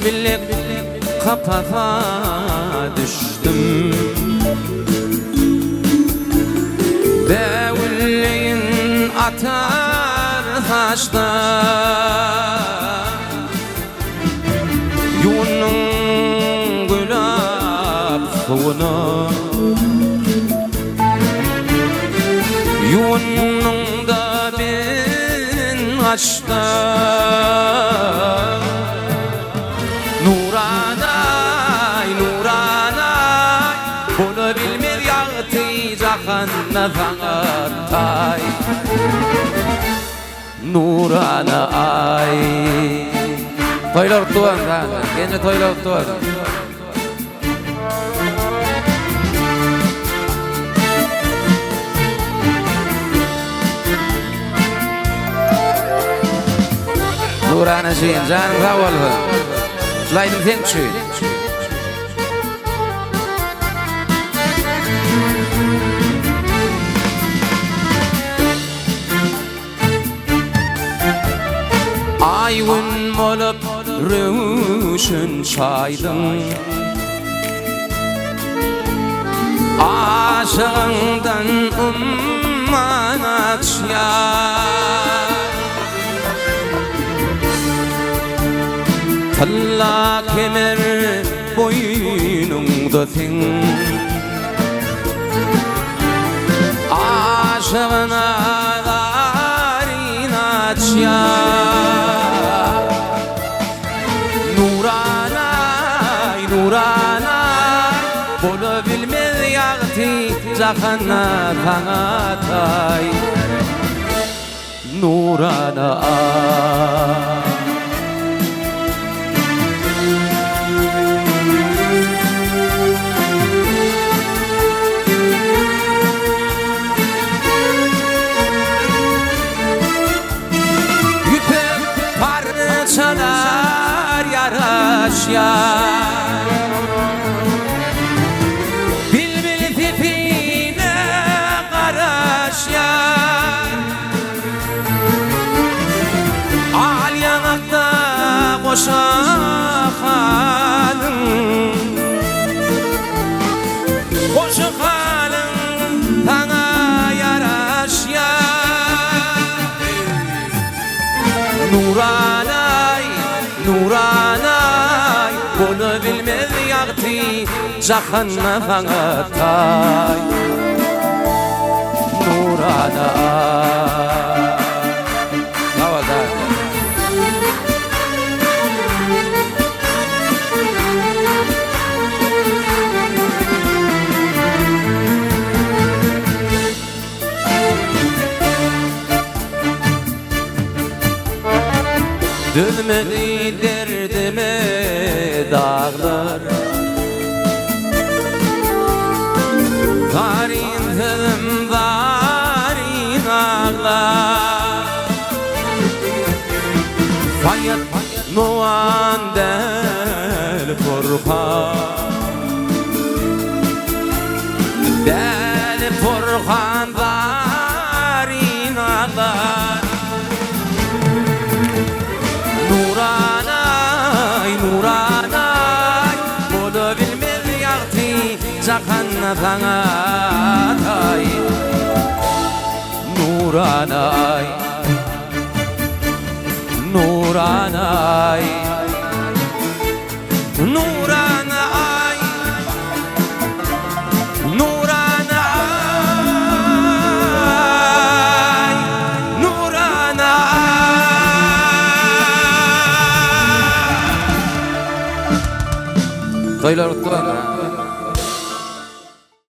Bülbüllik kapağa düştüm. Devleyin atar taşta, yunun gülap suvunu, yunun da bin açta. Nuranay, Nuranay, bunu bilmir yağıtı cahanna zanatay. Nuranay. Toylar tuğan, gence toylar tuğan. Nurana şeyin, canım sağ olsun. Şulaydın sen çüğün. Ay gün olup rüşün çaydın, aşığından umman açyar. Talla kemer boynunda sen, aşığına darin açyar. Nuranay, Nuranay, bunu bilmez yağıtı cahanna zanatay. Nuranay. Parçalar yaraşyar, bilbil tipine karaşyar. Al yanakta koşa halın, koşa halın sana yaraşyar. Nuranay, Nuranay, bunu bilmez yağıtı cahanna zanatay. Nuranay. Sağ ol zaten. Dönmedi derdime dağlar, darin tılım darin ağlar. Fayat nuan del Furkan, del Furkan darin ağlar. Nuranay, Nuranay, bunu bilmez yağıtı cahanna zanatay. Nuranay, Nuranay, Nuranay, Nuranay, Nuranay. Toylar tuğan.